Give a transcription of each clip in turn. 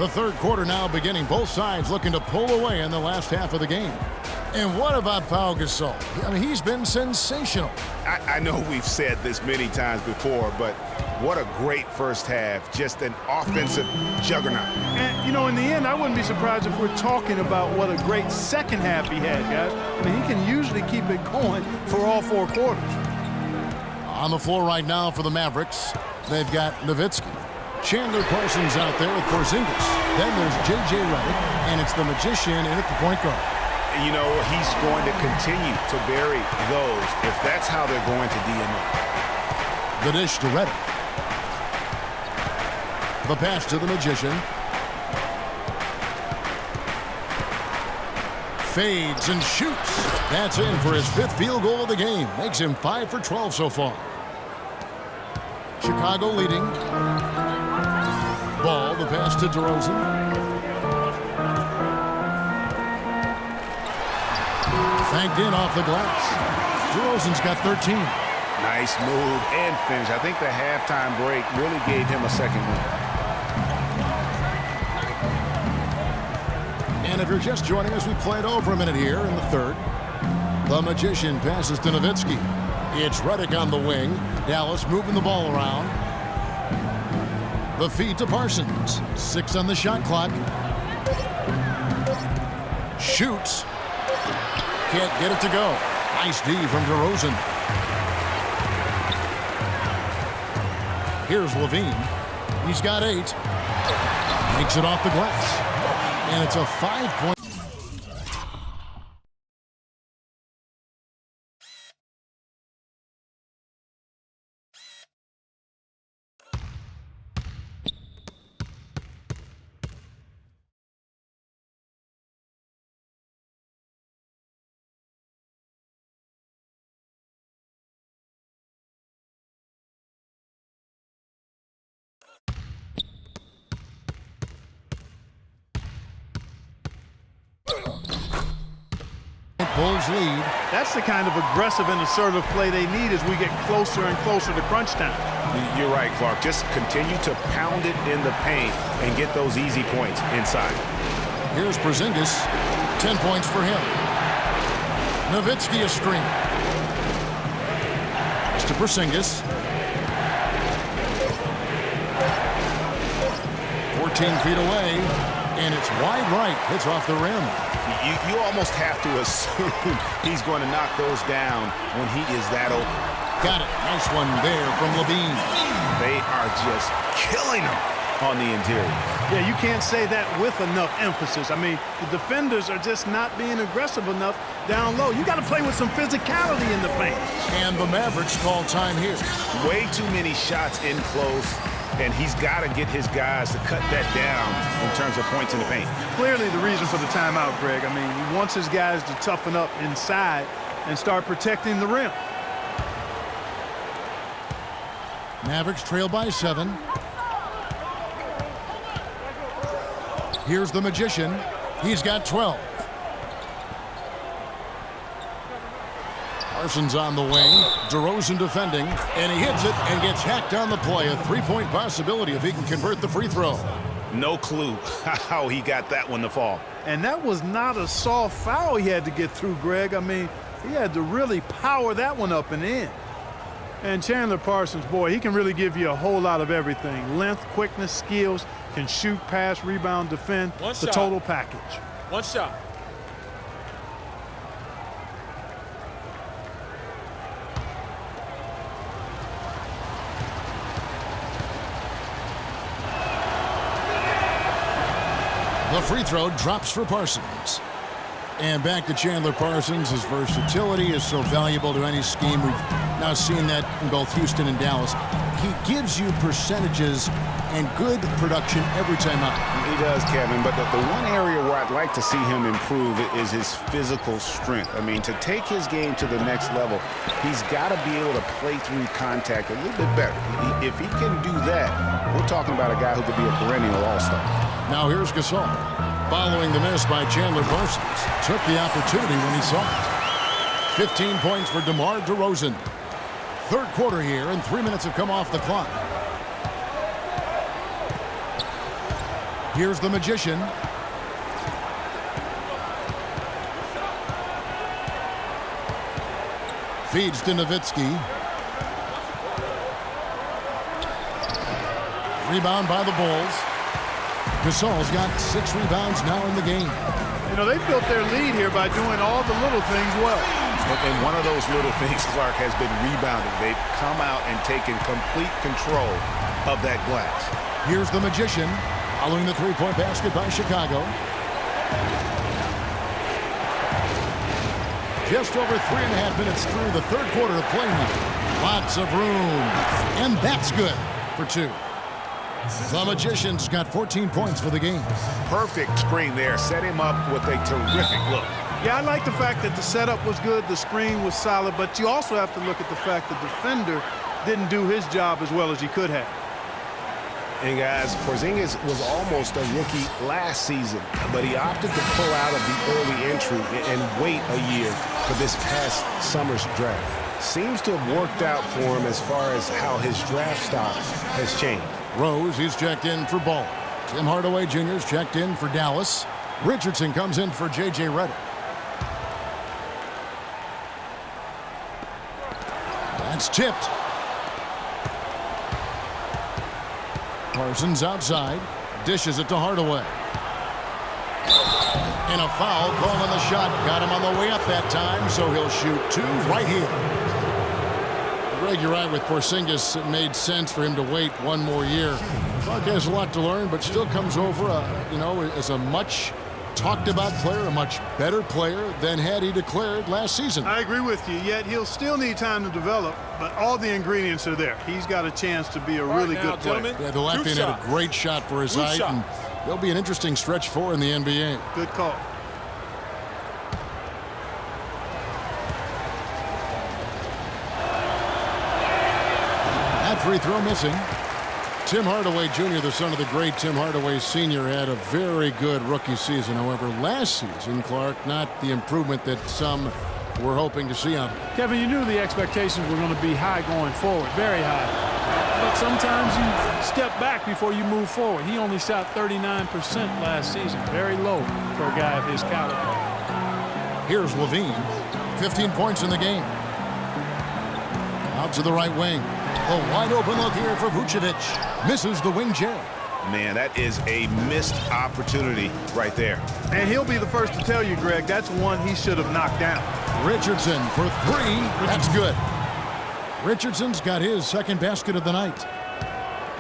The third quarter now beginning. Both sides looking to pull away in the last half of the game. And what about Pau Gasol? I mean, he's been sensational. I know we've said this many times before, but what a great first half. Just an offensive juggernaut. And, you know, in the end, I wouldn't be surprised if we're talking about what a great second half he had, guys. I mean, he can usually keep it going for all four quarters. On the floor right now for the Mavericks, they've got Nowitzki. Chandler Parsons out there with Porzingis. Then there's J.J. Redick, and it's the Magician in at the point guard. You know, he's going to continue to vary those if that's how they're going to DM it. The dish to Redick. The pass to the Magician. Fades and shoots. That's in for his 5th field goal of the game. Makes him 5 for 12 so far. Chicago leading. Ball, the pass to DeRozan. Thanked in off the glass. DeRozan's got 13. Nice move and finish. I think the halftime break really gave him a second move. And if you're just joining us, we played over a minute here in the third. The Magician passes to Nowitzki. It's Redick on the wing. Dallas moving the ball around. The feed to Parsons. 6 on the shot clock. Shoots. Can't get it to go. Nice D from DeRozan. Here's Levine. He's got 8. Makes it off the glass. And it's a 5-point. Bulls lead. That's the kind of aggressive and assertive play they need as we get closer and closer to crunch time. You're right, Clark. Just continue to pound it in the paint and get those easy points inside. Here's Porzingis. 10 points for him. Nowitzki a screen. It's to Porzingis. 14 feet away. And it's wide right. Hits off the rim. You almost have to assume he's going to knock those down when he is that open. Got it. Nice one there from Levine. They are just killing him on the interior. Yeah, you can't say that with enough emphasis. I mean, the defenders are just not being aggressive enough down low. You got to play with some physicality in the paint. And the Mavericks call time here. Way too many shots in close. And he's got to get his guys to cut that down in terms of points in the paint. Clearly the reason for the timeout, Greg. I mean, he wants his guys to toughen up inside and start protecting the rim. Mavericks trail by 7. Here's the Magician. He's got 12. Parsons on the wing. DeRozan defending. And he hits it and gets hacked on the play. A 3-point possibility if he can convert the free throw. No clue how he got that one to fall. And that was not a soft foul he had to get through, Greg. I mean, he had to really power that one up and in. And Chandler Parsons, boy, he can really give you a whole lot of everything. Length, quickness, skills, can shoot, pass, rebound, defend. The total package. One shot. The free throw drops for Parsons. And back to Chandler Parsons. His versatility is so valuable to any scheme. We've now seen that in both Houston and Dallas. He gives you percentages and good production every time out. He does, Kevin, but the one area where I'd like to see him improve is his physical strength. I mean, to take his game to the next level, he's got to be able to play through contact a little bit better. If he can do that, we're talking about a guy who could be a perennial all-star. Now here's Gasol. Following the miss by Chandler Parsons. Took the opportunity when he saw it. 15 points for DeMar DeRozan. Third quarter here, and 3 minutes have come off the clock. Here's the Magician. Feeds to Nowitzki. Rebound by the Bulls. Gasol's got 6 rebounds now in the game. You know, they built their lead here by doing all the little things well. And one of those little things, Clark, has been rebounding. They've come out and taken complete control of that glass. Here's the Magician following the three-point basket by Chicago. Just over 3.5 minutes through the third quarter of play here. Lots of room. And that's good for 2. The Magician's got 14 points for the game. Perfect screen there. Set him up with a terrific look. Yeah, I like the fact that the setup was good, the screen was solid, but you also have to look at the fact the defender didn't do his job as well as he could have. And guys, Porzingis was almost a rookie last season, but he opted to pull out of the early entry and wait a year for this past summer's draft. Seems to have worked out for him as far as how his draft stock has changed. Rose, he's checked in for Ball. Tim Hardaway Jr.'s checked in for Dallas. Richardson comes in for J.J. Redick. That's tipped. Parsons outside. Dishes it to Hardaway. And a foul call on the shot. Got him on the way up that time, so he'll shoot 2 right here. Greg, you're right with Porzingis. It made sense for him to wait one more year. Clark has a lot to learn, but still comes over, as a much talked about player, a much better player than had he declared last season. I agree with you, yet he'll still need time to develop, but all the ingredients are there. He's got a chance to be a really good player. Yeah, the Latvian had a great shot for his height, and there'll be an interesting stretch for in the NBA. Good call. That free throw missing. Tim Hardaway Jr., the son of the great Tim Hardaway Sr., had a very good rookie season. However, last season, Clark, not the improvement that some were hoping to see on him. Kevin, you knew the expectations were going to be high going forward, very high. But sometimes you step back before you move forward. He only shot 39% last season, very low for a guy of his caliber. Here's Levine, 15 points in the game. Out to the right wing. A wide open look here for Vucevic. Misses the wing chair. Man, that is a missed opportunity right there. And he'll be the first to tell you, Greg, that's one he should have knocked down. Richardson for 3. That's good. Richardson's got his second basket of the night.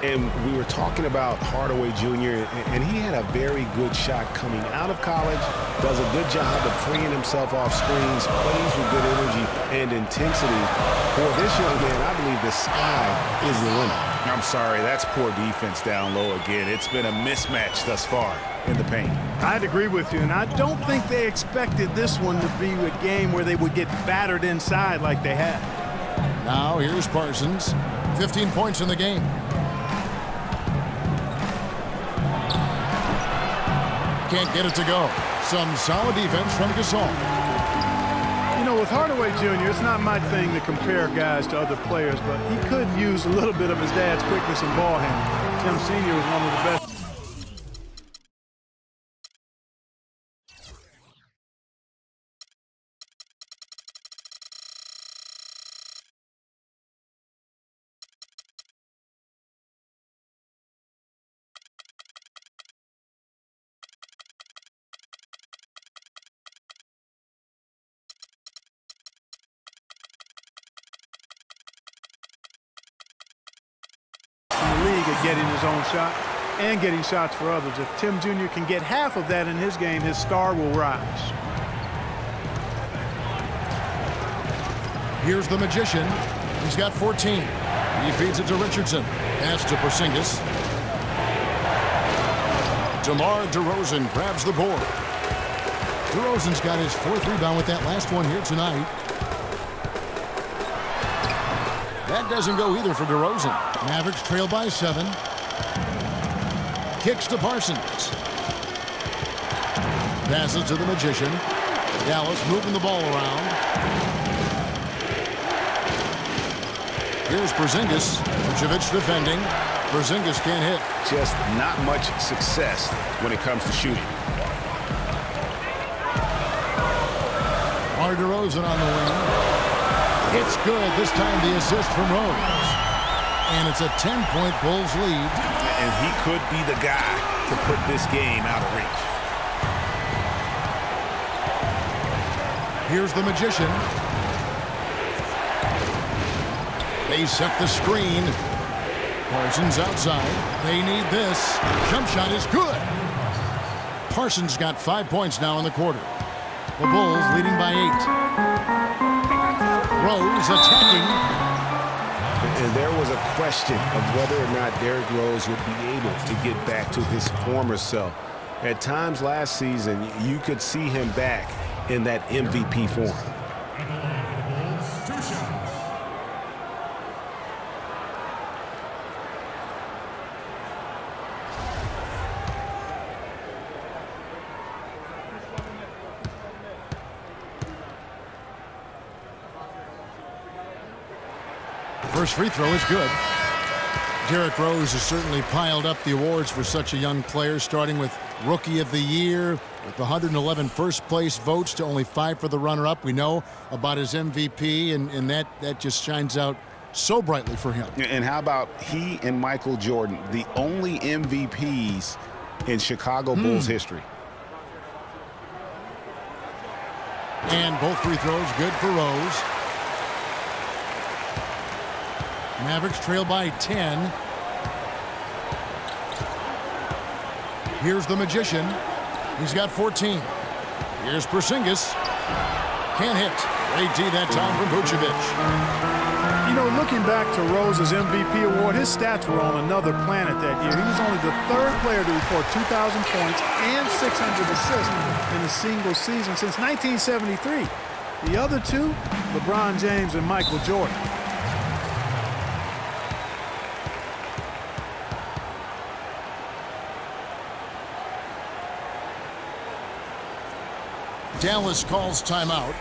And we were talking about Hardaway Jr., and he had a very good shot coming out of college, does a good job of freeing himself off screens, plays with good energy and intensity. For this young man, I believe the sky is the limit. I'm sorry, that's poor defense down low again. It's been a mismatch thus far in the paint. I'd agree with you, and I don't think they expected this one to be a game where they would get battered inside like they had. Now here's Parsons, 15 points in the game. Can't get it to go. Some solid defense from Gasol. You know, with Hardaway Jr., it's not my thing to compare guys to other players, but he could use a little bit of his dad's quickness and ball handling. Tim Sr. was one of the best. League at getting his own shot and getting shots for others. If Tim Jr. can get half of that in his game, his star will rise. Here's the Magician. He's got 14. He feeds it to Richardson. Pass to Porzingis. DeMar DeRozan grabs the board. DeRozan's got his 4th rebound with that last one here tonight. That doesn't go either for DeRozan. Mavericks trail by 7. Kicks to Parsons. Passes to the Magician. Dallas moving the ball around. Here's Porzingis. Vucevic defending. Porzingis can't hit. Just not much success when it comes to shooting. Mar DeRozan on the wing. It's good. This time the assist from Rose. And it's a 10-point Bulls lead. And he could be the guy to put this game out of reach. Here's the Magician. They set the screen. Parsons outside. They need this. Jump shot is good. Parsons got 5 points now in the quarter. The Bulls leading by 8. Rose attacking. And there was a question of whether or not Derrick Rose would be able to get back to his former self. At times last season, you could see him back in that MVP form. First free throw is good. Derrick Rose has certainly piled up the awards for such a young player, starting with Rookie of the Year, with 111 first-place votes to only 5 for the runner-up. We know about his MVP, and that just shines out so brightly for him. And how about he and Michael Jordan, the only MVPs in Chicago Bulls history? And both free throws good for Rose. Mavericks trail by 10. Here's the Magician. He's got 14. Here's Porzingis. Can't hit. Great D that time from Vucevic. You know, looking back to Rose's MVP award, his stats were on another planet that year. He was only the 3rd player to record 2,000 points and 600 assists in a single season since 1973. The other two, LeBron James and Michael Jordan. Dallas calls timeout.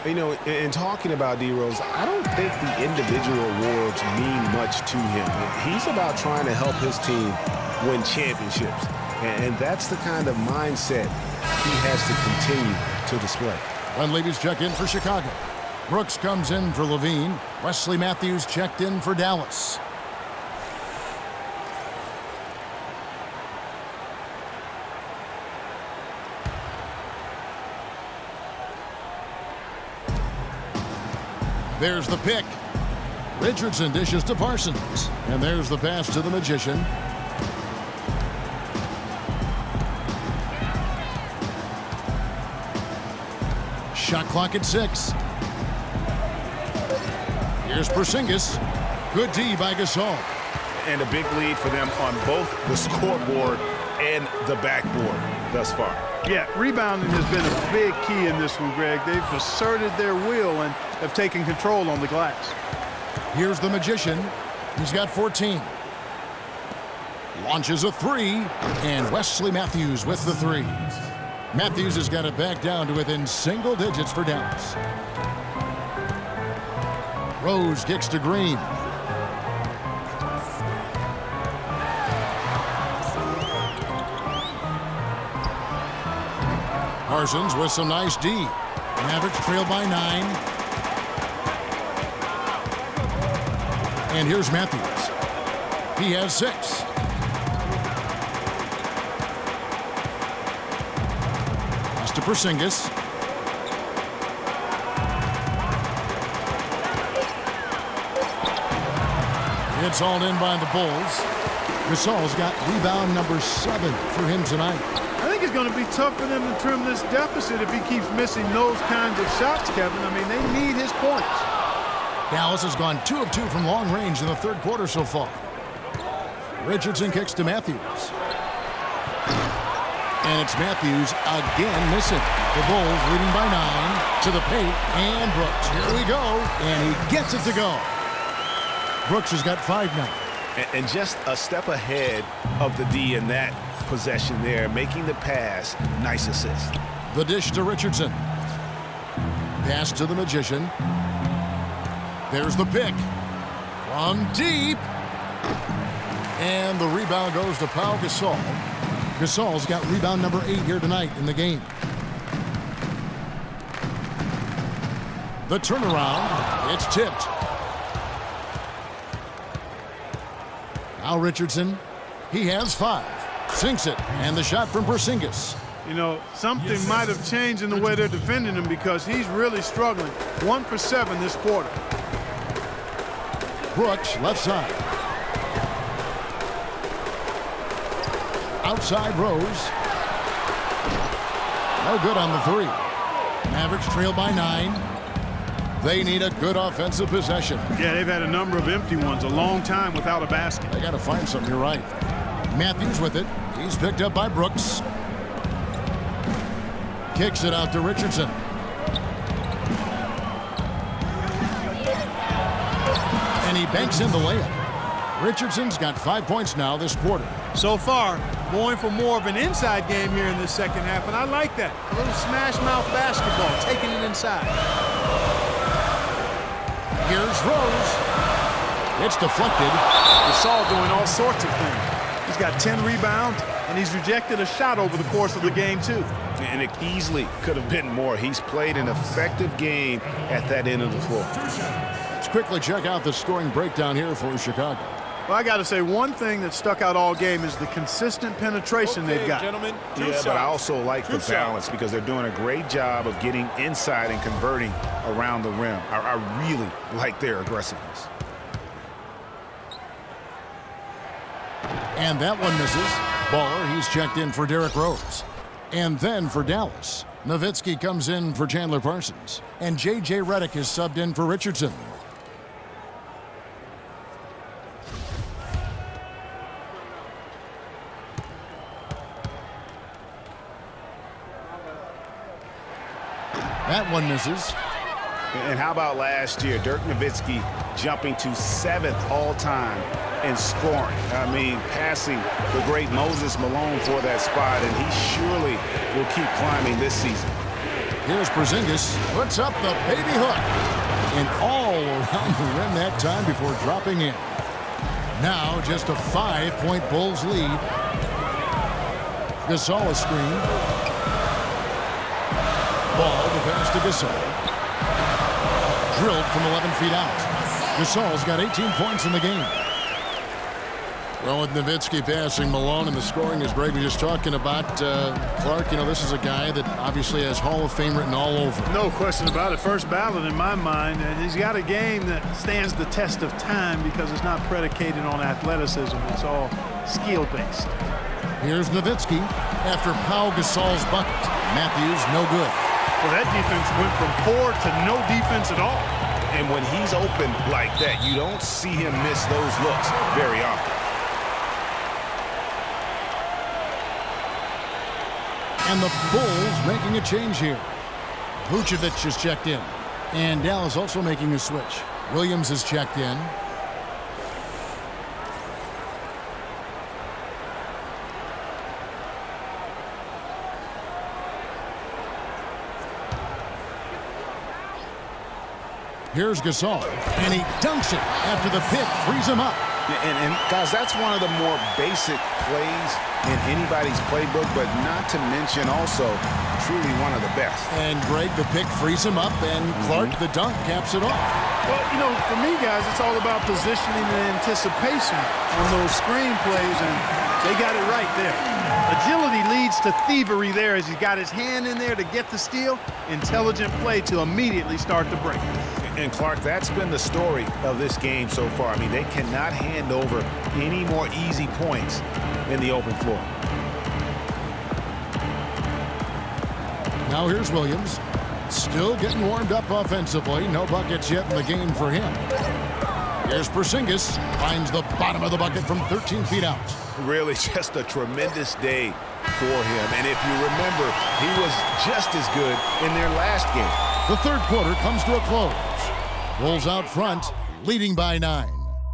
You know, in talking about D-Rose, I don't think the individual awards mean much to him. He's about trying to help his team win championships. And that's the kind of mindset he has to continue to display. Dunleavy's check in for Chicago. Brooks comes in for Levine. Wesley Matthews checked in for Dallas. There's the pick. Richardson dishes to Parsons. And there's the pass to the Magician. Shot clock at 6. Here's Porzingis. Good D by Gasol. And a big lead for them on both the scoreboard and the backboard thus far. Yeah, rebounding has been a big key in this one, Greg. They've asserted their will and have taken control on the glass. Here's the Magician. He's got 14. Launches a 3, and Wesley Matthews with the 3. Matthews has got it back down to within single digits for Dallas. Rose kicks to Green. Parsons with some nice D. Mavericks trail by 9. And here's Matthews. He has 6. Pass to Porzingis. It's hauled in by the Bulls. Gasol's got rebound number 7 for him tonight. I think it's going to be tough for them to trim this deficit if he keeps missing those kinds of shots, Kevin. I mean, they need his points. Dallas has gone 2 of 2 from long range in the 3rd quarter so far. Richardson kicks to Matthews. And it's Matthews again missing. The Bulls leading by 9 to the paint. And Brooks, here we go. And he gets it to go. Brooks has got 5 now. And just a step ahead of the D in that possession there, making the pass. Nice assist. The dish to Richardson. Pass to the Magician. There's the pick. From deep. And the rebound goes to Pau Gasol. Gasol's got rebound number 8 here tonight in the game. The turnaround, it's tipped. Now Richardson, he has 5. Sinks it, and the shot from Porzingis. You know, something might have changed in the way they're defending him because he's really struggling. 1 for 7 this quarter. Brooks, left side. Outside Rose. No good on the 3. Mavericks trail by 9. They need a good offensive possession. Yeah, they've had a number of empty ones, a long time without a basket. They got to find something, you're right. Matthews with it. He's picked up by Brooks. Kicks it out to Richardson. And he banks in the layup. Richardson's got 5 points now this quarter. So far, going for more of an inside game here in this second half, and I like that. A little smash mouth basketball, taking it inside. Here's Rose. It's deflected. Gasol doing all sorts of things. He's got 10 rebounds, and he's rejected a shot over the course of the game, too. And it easily could have been more. He's played an effective game at that end of the floor. Let's quickly check out the scoring breakdown here for Chicago. Well, I got to say, one thing that stuck out all game is the consistent penetration they've got. Gentlemen, Yeah, but I also like the balance because they're doing a great job of getting inside and converting around the rim. I really like their aggressiveness. And that one misses. Baller, he's checked in for Derrick Rose. And then for Dallas, Nowitzki comes in for Chandler Parsons. And J.J. Redick is subbed in for Richardson. That one misses. And how about last year? Dirk Nowitzki jumping to 7th all-time in scoring. I mean, passing the great Moses Malone for that spot, and he surely will keep climbing this season. Here's Porzingis, puts up the baby hook. And all around the rim that time before dropping in. Now just a 5-point Bulls lead. Gasol a screen. Ball, the pass to Gasol. Drilled from 11 feet out. Gasol's got 18 points in the game. Well, with Nowitzki passing Malone and the scoring, as Greg was just talking about, Clark, you know, this is a guy that obviously has Hall of Fame written all over. No question about it. First ballot in my mind. And he's got a game that stands the test of time because it's not predicated on athleticism. It's all skill-based. Here's Nowitzki after Pau Gasol's bucket. Matthews, no good. Well, that defense went from poor to no defense at all. And when he's open like that, you don't see him miss those looks very often. And the Bulls making a change here. Vucevic is checked in. And Dallas also making a switch. Williams is checked in. Here's Gasol, and he dunks it after the pick frees him up. And guys, that's one of the more basic plays in anybody's playbook, but not to mention also truly one of the best. And Greg, the pick frees him up, and Clark, the dunk, caps it off. Well, you know, for me, guys, it's all about positioning and anticipation on those screen plays, and they got it right there. Agility leads to thievery there as he's got his hand in there to get the steal. Intelligent play to immediately start the break. And Clark, that's been the story of this game so far. I mean, they cannot hand over any more easy points in the open floor. Now here's Williams. Still getting warmed up offensively. No buckets yet in the game for him. Here's Porzingis. Finds the bottom of the bucket from 13 feet out. Really just a tremendous day for him. And if you remember, he was just as good in their last game. The third quarter comes to a close. Bulls out front, leading by 9.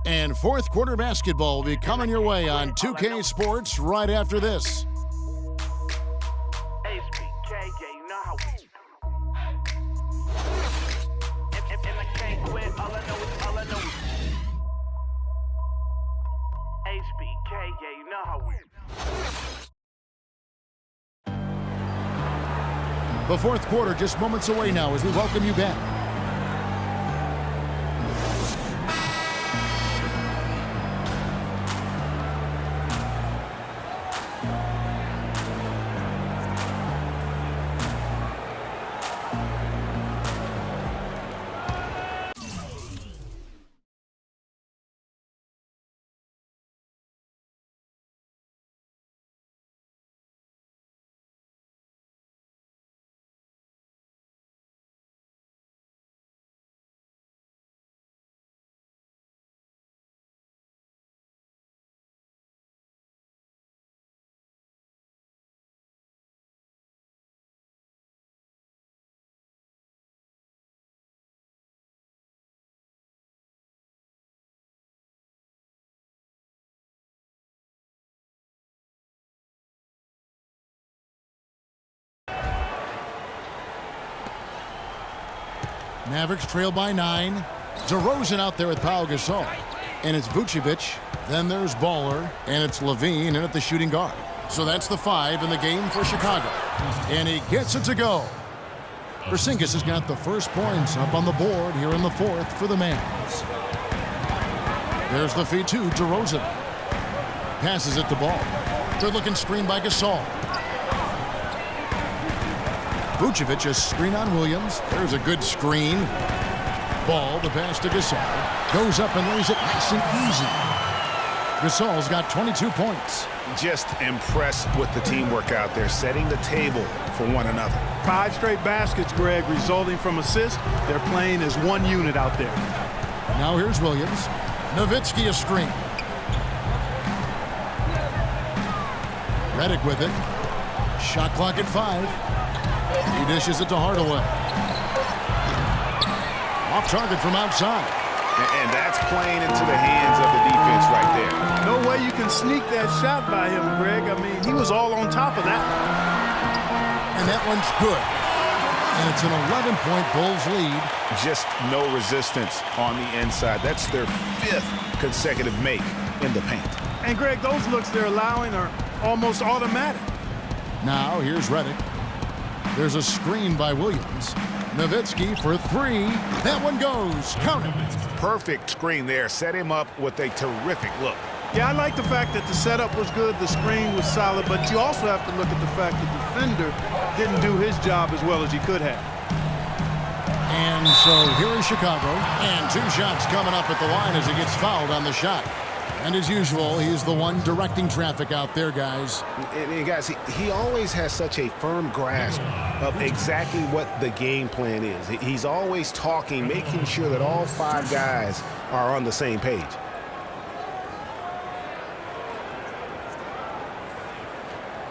And fourth quarter basketball will be coming your way on 2K Sports right after this. Yeah, you know how we. The fourth quarter just moments away now as we welcome you back. Mavericks trail by 9. DeRozan out there with Pau Gasol. And it's Vucevic. Then there's Baller. And it's Levine in at the shooting guard. So that's the 5 in the game for Chicago. And he gets it to go. Porzingis has got the first points up on the board here in the fourth for the Mavs. There's the feed to DeRozan. Passes it to Ball. Good-looking screen by Gasol. Vucevic, a screen on Williams. There's a good screen. Ball, the pass to Gasol. Goes up and lays it nice and easy. Gasol's got 22 points. Just impressed with the teamwork out there, setting the table for one another. 5 straight baskets, Greg, resulting from assists. They're playing as one unit out there. Now here's Williams. Nowitzki a screen. Redick with it. Shot clock at 5. He dishes it to Hardaway. Off target from outside. And that's playing into the hands of the defense right there. No way you can sneak that shot by him, Greg. I mean, he was all on top of that one. And that one's good. And it's an 11-point Bulls lead. Just no resistance on the inside. That's their 5th consecutive make in the paint. And, Greg, those looks they're allowing are almost automatic. Now here's Redick. There's a screen by Williams. Nowitzki for 3. That one goes. Count it. Perfect screen there. Set him up with a terrific look. Yeah, I like the fact that the setup was good, the screen was solid, but you also have to look at the fact the defender didn't do his job as well as he could have. And so here is Chicago. And 2 shots coming up at the line as he gets fouled on the shot. And as usual, he's the one directing traffic out there, guys. And guys, he always has such a firm grasp of exactly what the game plan is. He's always talking, making sure that all 5 guys are on the same page.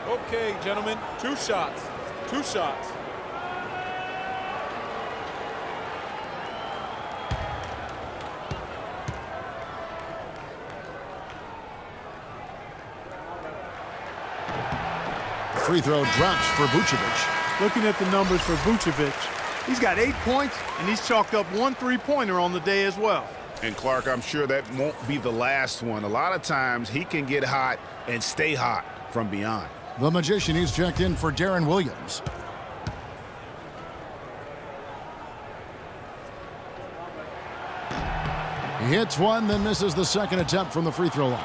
Okay, gentlemen, 2 shots. 2 shots. Free throw drops for Vucevic. Looking at the numbers for Vucevic, he's got 8 points, and he's chalked up 1 3-pointer on the day as well. And, Clark, I'm sure that won't be the last one. A lot of times he can get hot and stay hot from beyond. The Magician, he's checked in for Darren Williams. He hits one, then misses the second attempt from the free throw line.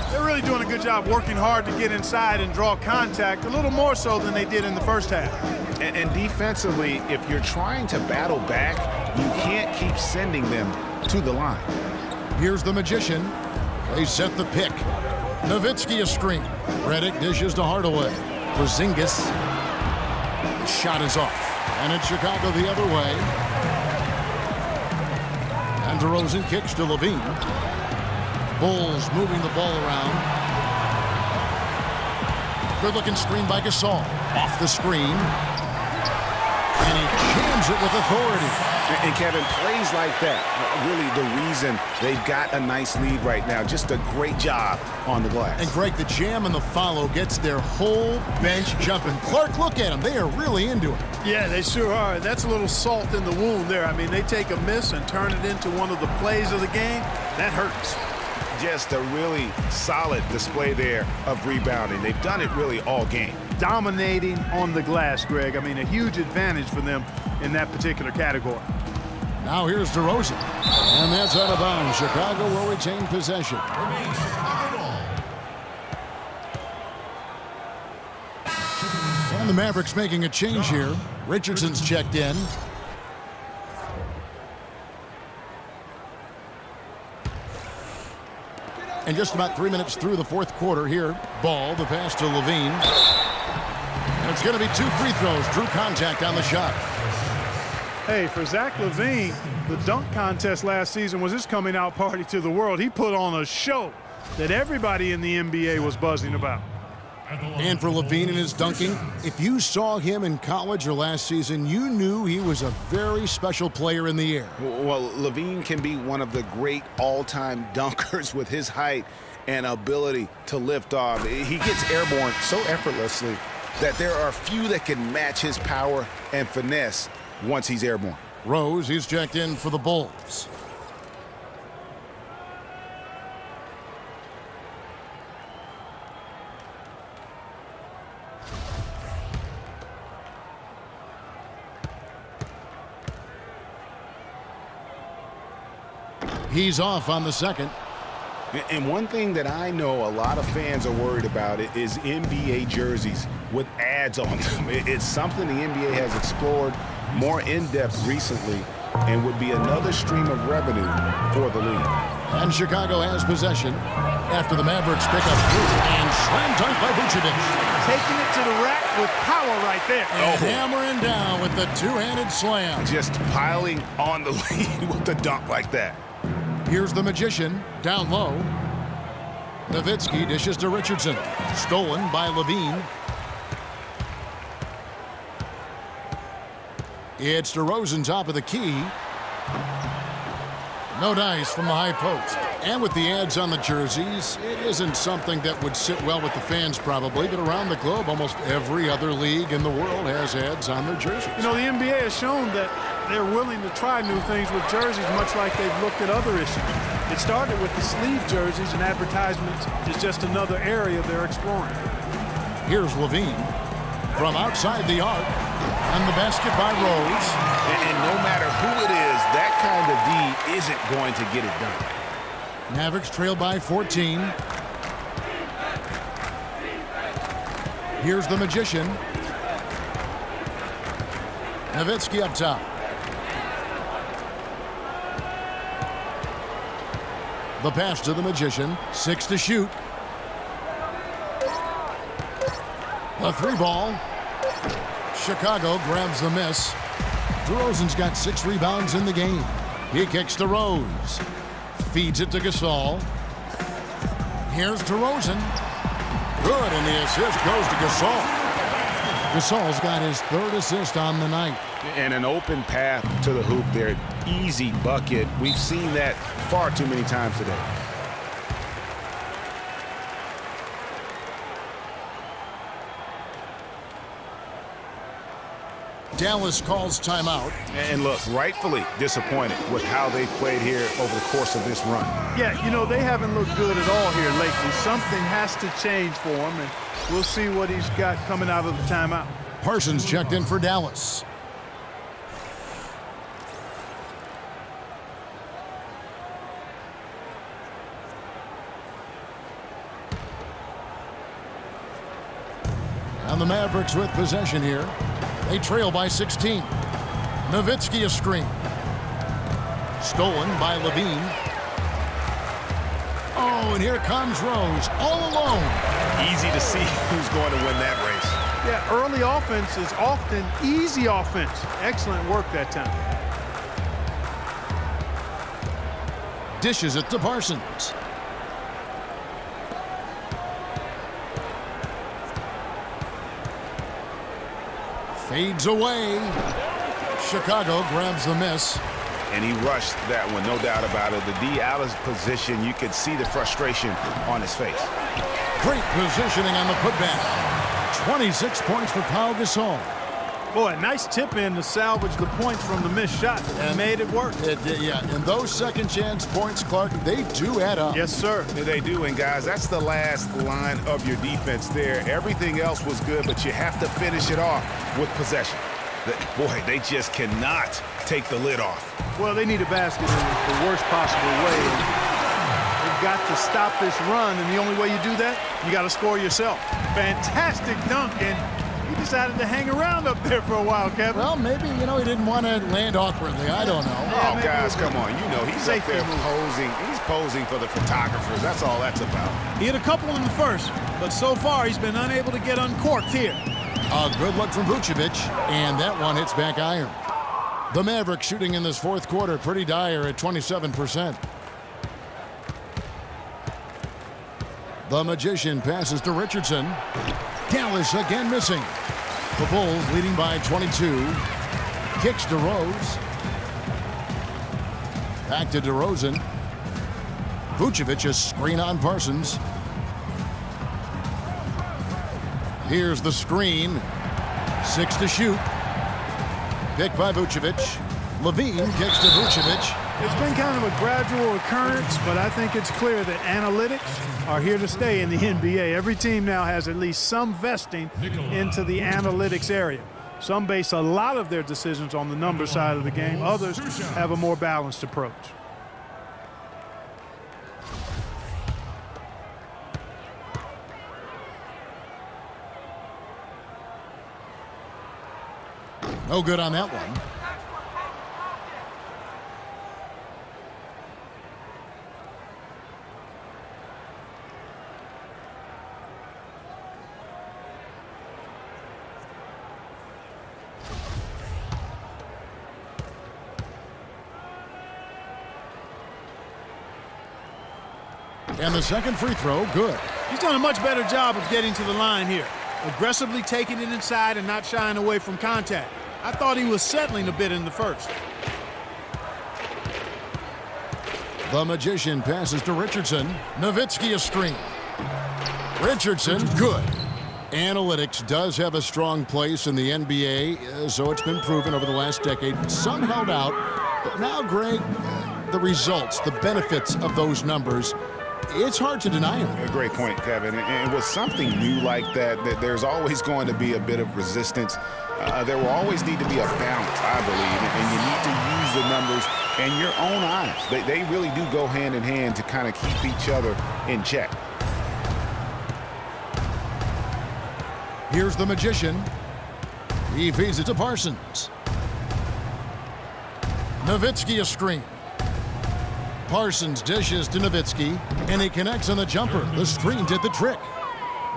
They're really doing a good job working hard to get inside and draw contact, a little more so than they did in the first half. And defensively, if you're trying to battle back, you can't keep sending them to the line. Here's the Magician. They set the pick. Nowitzki a screen. Redick dishes to Hardaway. Porzingis. The shot is off. And it's Chicago the other way. And DeRozan kicks to Levine. Bulls moving the ball around. Good-looking screen by Gasol. Off the screen. And he jams it with authority. And Kevin, plays like that, really the reason they've got a nice lead right now. Just a great job on the glass. And Greg, the jam and the follow gets their whole bench jumping. Clark, look at them. They are really into it. Yeah, they sure are. That's a little salt in the wound there. I mean, they take a miss and turn it into one of the plays of the game. That hurts. Just a really solid display there of rebounding. They've done it really all game. Dominating on the glass, Greg. I mean, a huge advantage for them in that particular category. Now here's DeRozan. And that's out of bounds. Chicago will retain possession. And the Mavericks making a change here. Richardson's checked in. And just about 3 minutes through the fourth quarter here. Ball, the pass to Levine. And it's going to be 2 free throws. Drew contact on the shot. Hey, for Zach LaVine, the dunk contest last season was his coming out party to the world. He put on a show that everybody in the NBA was buzzing about. And for Levine and his dunking, if you saw him in college or last season, you knew he was a very special player in the air. Well, Levine can be one of the great all-time dunkers with his height and ability to lift off. He gets airborne so effortlessly that there are few that can match his power and finesse once he's airborne. Rose, he's checked in for the Bulls. He's off on the second. And one thing that I know a lot of fans are worried about is NBA jerseys with ads on them. It's something the NBA has explored more in-depth recently and would be another stream of revenue for the league. And Chicago has possession after the Mavericks pick up Drew and slam dunk by Vucevic. Taking it to the rack with power right there. And hammering down with the two-handed slam. Just piling on the lead with the dunk like that. Here's the Magician, down low. Nowitzki dishes to Richardson. Stolen by Levine. It's DeRozan top of the key. No dice from the high post. And with the ads on the jerseys, it isn't something that would sit well with the fans probably, but around the globe, almost every other league in the world has ads on their jerseys. You know, the NBA has shown that they're willing to try new things with jerseys, much like they've looked at other issues. It started with the sleeve jerseys, and advertisements is just another area they're exploring. Here's Levine from outside the arc, and the basket by Rose. And no matter who it is, that kind of D isn't going to get it done. Mavericks trail by 14. Here's the Magician. Nowitzki up top. The pass to the Magician. 6 to shoot. The 3-ball. Chicago grabs the miss. DeRozan's got 6 rebounds in the game. He kicks to Rose. Feeds it to Gasol. Here's DeRozan. Good, and the assist goes to Gasol. Gasol's got his 3rd assist on the night. And an open path to the hoop there. Easy bucket. We've seen that far too many times today. Dallas calls timeout. And look, rightfully disappointed with how they've played here over the course of this run. Yeah, you know, they haven't looked good at all here lately. Something has to change for him, and we'll see what he's got coming out of the timeout. Parsons checked in for Dallas. And the Mavericks with possession here. They trail by 16. Nowitzki a screen. Stolen by Levine. Oh, and here comes Rose all alone. Easy to see who's going to win that race. Yeah, early offense is often easy offense. Excellent work that time. Dishes it to Parsons. Fades away. Chicago grabs the miss. And he rushed that one, no doubt about it. The D out of position, you could see the frustration on his face. Great positioning on the putback. 26 points for Pau Gasol. Boy, nice tip in to salvage the points from the missed shot and made it work. Yeah, and those second chance points, Clark, they do add up. Yes, sir. They do, and guys, that's the last line of your defense there. Everything else was good, but you have to finish it off with possession. Boy, they just cannot take the lid off. Well, they need a basket in the worst possible way. They've got to stop this run, and the only way you do that, you got to score yourself. Fantastic dunk, and he decided to hang around up there for a while, Kevin. Well, maybe, he didn't want to land awkwardly. I don't know. Yeah, oh, guys, come on. He's up there move. posing. He's posing for the photographers. That's all that's about. He had a couple in the first, but so far he's been unable to get uncorked here. A good look from Vucevic, and that one hits back iron. The Mavericks shooting in this fourth quarter pretty dire at 27%. The Magician passes to Richardson. Dallas again missing. The Bulls leading by 22. Kicks to Rose. Back to DeRozan. Vucevic a screen on Parsons. Here's the screen. 6 to shoot. Picked by Vucevic. Levine kicks to Vucevic. It's been kind of a gradual occurrence, but I think it's clear that analytics are here to stay in the NBA. Every team now has at least some vesting into the analytics area. Some base a lot of their decisions on the number side of the game. Others have a more balanced approach. No good on that one. And the second free throw, good. He's done a much better job of getting to the line here. Aggressively taking it inside and not shying away from contact. I thought he was settling a bit in the first. The Magician passes to Richardson. Nowitzki a screen. Richardson, good. Analytics does have a strong place in the NBA, so it's been proven over the last decade. Some held out, but now, Greg, the results, the benefits of those numbers, it's hard to deny him. A great point, Kevin. And with something new like that, there's always going to be a bit of resistance. There will always need to be a balance, I believe, and you need to use the numbers and your own eyes. They really do go hand in hand to kind of keep each other in check. Here's the Magician. He feeds it to Parsons. Nowitzki a screen. Parsons dishes to Nowitzki, and he connects on the jumper. The screen did the trick.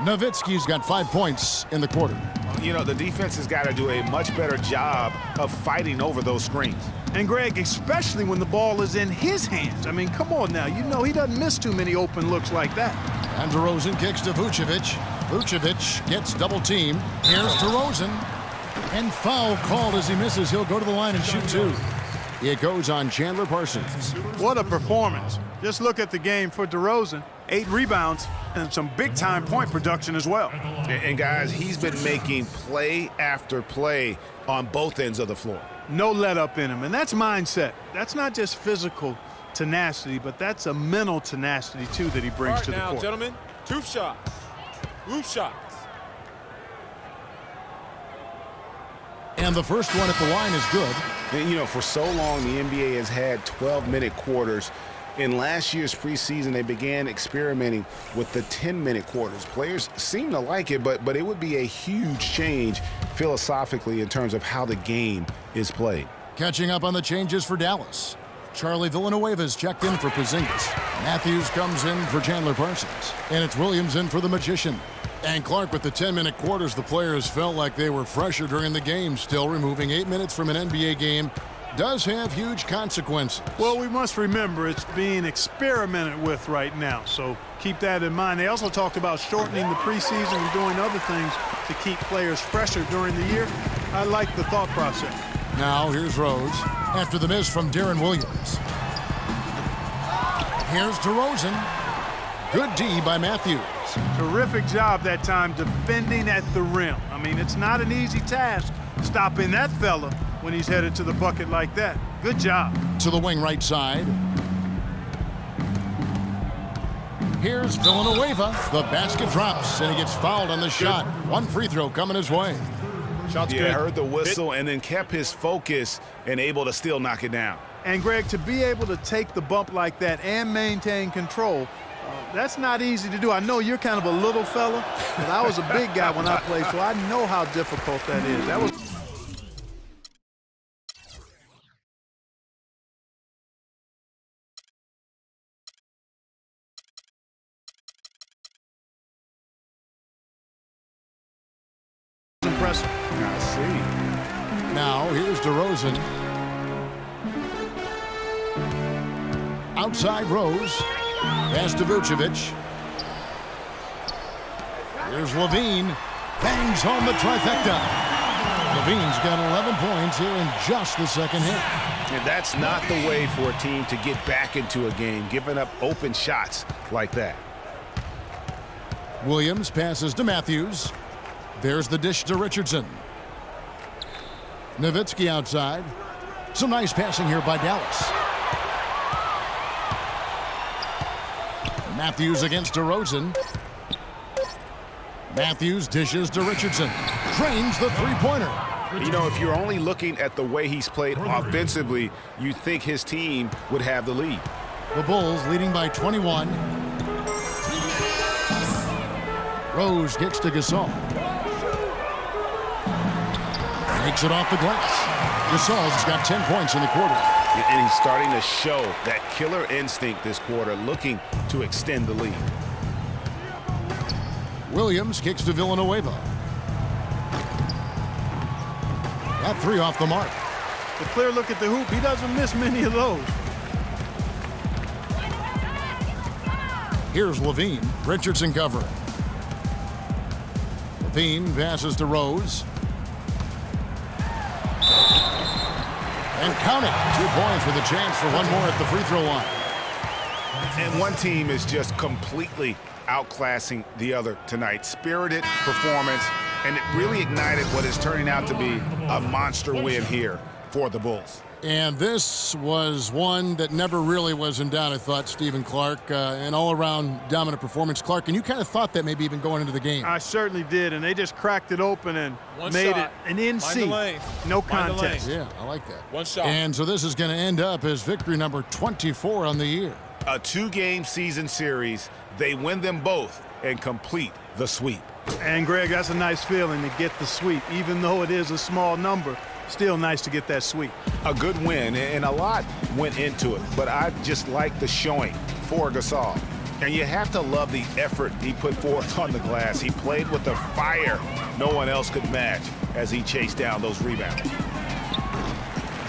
Nowitzki's got 5 points in the quarter. The defense has got to do a much better job of fighting over those screens. And, Greg, especially when the ball is in his hands. I mean, come on now. He doesn't miss too many open looks like that. And DeRozan kicks to Vucevic. Vucevic gets double-teamed. Here's DeRozan. And foul called as he misses. He'll go to the line and shoot two. It goes on Chandler Parsons. What a performance. Just look at the game for DeRozan. 8 rebounds and some big-time point production as well. And guys, he's been making play after play on both ends of the floor. No let-up in him, and that's mindset. That's not just physical tenacity, but that's a mental tenacity, too, that he brings to the court. All right, now, gentlemen, 2 shots. 2 shots. And the first one at the line is good. And, for so long, the NBA has had 12-minute quarters. In last year's preseason, they began experimenting with the 10-minute quarters. Players seem to like it, but it would be a huge change philosophically in terms of how the game is played. Catching up on the changes for Dallas. Charlie Villanueva's checked in for Porzingis. Matthews comes in for Chandler Parsons. And it's Williams in for the Magician. And Clark, with the 10-minute quarters, the players felt like they were fresher during the game. Still, removing 8 minutes from an NBA game does have huge consequences. Well, we must remember it's being experimented with right now, so keep that in mind. They also talked about shortening the preseason and doing other things to keep players fresher during the year. I like the thought process. Now, here's Rose after the miss from Darren Williams. Here's DeRozan. Good D by Matthews. Terrific job that time defending at the rim. I mean, it's not an easy task stopping that fella when he's headed to the bucket like that. Good job. To the wing right side. Here's Villanueva. The basket drops, and he gets fouled on the shot. One free throw coming his way. Shot's Yeah, good. heard the whistle and then kept his focus and able to still knock it down. And, Greg, to be able to take the bump like that and maintain control, that's not easy to do. I know you're kind of a little fella, but I was a big guy when I played, so I know how difficult that is. That was impressive. I see. Now, here's DeRozan. Outside Rose. Pass to Vucevic. Here's Levine. Bangs home the trifecta. Levine's got 11 points here in just the second half. And that's not the way for a team to get back into a game, giving up open shots like that. Williams passes to Matthews. There's the dish to Richardson. Nowitzki outside. Some nice passing here by Dallas. Matthews against DeRozan. Matthews dishes to Richardson. Drains the three-pointer. You know, if you're only looking at the way he's played offensively, you'd think his team would have the lead. The Bulls leading by 21. Rose kicks to Gasol. Makes it off the glass. Gasol's got 10 points in the quarter. And he's starting to show that killer instinct this quarter, looking to extend the lead. Williams kicks to Villanueva. That three off the mark. A clear look at the hoop. He doesn't miss many of those. Here's Levine. Richardson covering. Levine passes to Rose. And count it. 2 points with a chance for one more at the free throw line. And one team is just completely outclassing the other tonight. Spirited performance, and it really ignited what is turning out to be a monster win here for the Bulls. And this was one that never really was in doubt, I thought, Stephen Clark. An all-around dominant performance. Clark, and you kind of thought that maybe even going into the game. I certainly did, and they just cracked it open and made it an NC. No contest. Yeah, I like that. One shot. And so this is going to end up as victory number 24 on the year. A two-game season series. They win them both and complete the sweep. And, Greg, that's a nice feeling to get the sweep. Even though it is a small number, still nice to get that sweep. A good win, and a lot went into it, but I just like the showing for Gasol. And you have to love the effort he put forth on the glass. He played with the fire no one else could match as he chased down those rebounds.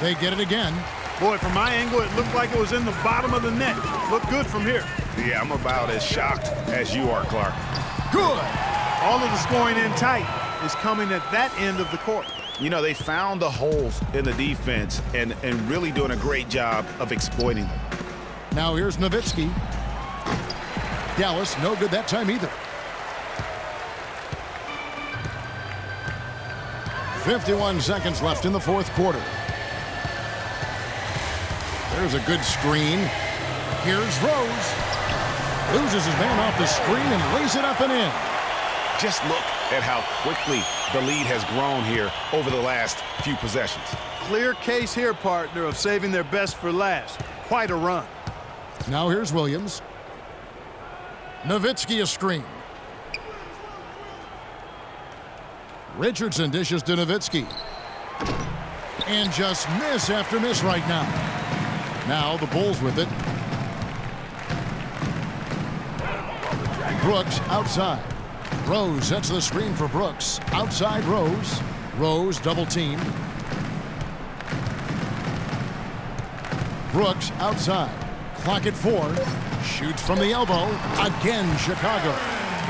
They get it again. Boy, from my angle, it looked like it was in the bottom of the net. Looked good from here. Yeah, I'm about as shocked as you are, Clark. Good. All of the scoring in tight is coming at that end of the court. You know, they found the holes in the defense and really doing a great job of exploiting them. Now here's Nowitzki. Dallas, no good that time either. 51 seconds left in the fourth quarter. There's a good screen. Here's Rose. Loses his man off the screen and lays it up and in. Just look at how quickly the lead has grown here over the last few possessions. Clear case here, partner, of saving their best for last. Quite a run. Now here's Williams. Nowitzki a screen. Richardson dishes to Nowitzki. And just miss after miss right now. Now the Bulls with it. Brooks outside. Rose sets the screen for Brooks. Outside Rose. Rose double team. Brooks outside. Clock at 4. Shoots from the elbow. Again, Chicago.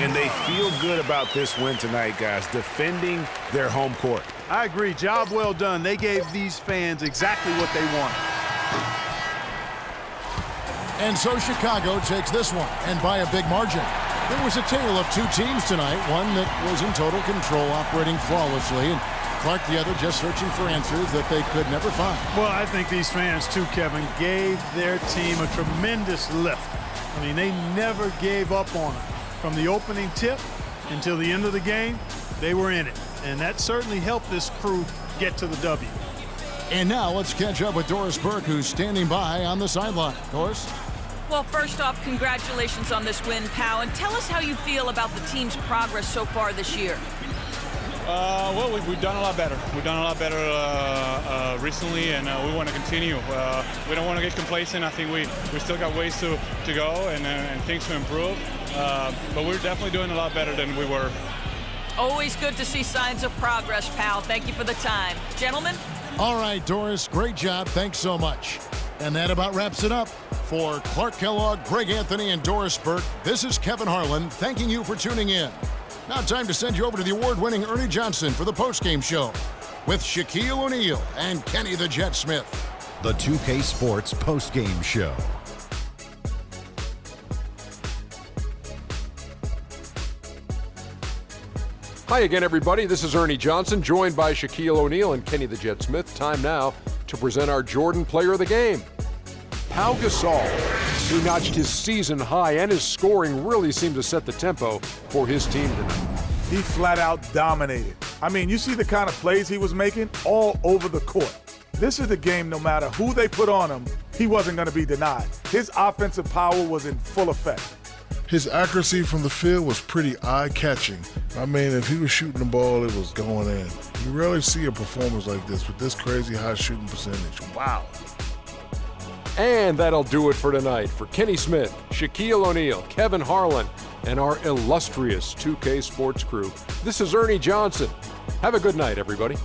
And they feel good about this win tonight, guys, defending their home court. I agree. Job well done. They gave these fans exactly what they wanted. And so Chicago takes this one, and by a big margin. There was a tale of two teams tonight, one that was in total control, operating flawlessly, and Clark the other, just searching for answers that they could never find. Well, I think these fans, too, Kevin, gave their team a tremendous lift. I mean, they never gave up on it. From the opening tip until the end of the game, they were in it. And that certainly helped this crew get to the W. And now let's catch up with Doris Burke, who's standing by on the sideline. Doris? Well, first off, congratulations on this win, Pau, and tell us how you feel about the team's progress so far this year. Well, we've done a lot better. We've done a lot better recently, and we want to continue. We don't want to get complacent. I think we still got ways to go and things to improve. But we're definitely doing a lot better than we were. Always good to see signs of progress, Pau. Thank you for the time. Gentlemen? All right, Doris, great job. Thanks so much. And that about wraps it up. For Clark Kellogg, Greg Anthony, and Doris Burke, this is Kevin Harlan thanking you for tuning in. Now time to send you over to the award-winning Ernie Johnson for the postgame show with Shaquille O'Neal and Kenny the Jet Smith. The 2K Sports postgame show. Hi again, everybody. This is Ernie Johnson, joined by Shaquille O'Neal and Kenny the Jet Smith. Time now to present our Jordan Player of the Game. Pau Gasol, who notched his season high, and his scoring really seemed to set the tempo for his team tonight. He flat out dominated. I mean, you see the kind of plays he was making all over the court. This is the game, no matter who they put on him, he wasn't going to be denied. His offensive power was in full effect. His accuracy from the field was pretty eye-catching. I mean, if he was shooting the ball, it was going in. You rarely see a performance like this with this crazy high shooting percentage. Wow. And that'll do it for tonight. For Kenny Smith, Shaquille O'Neal, Kevin Harlan, and our illustrious 2K Sports crew, this is Ernie Johnson. Have a good night, everybody.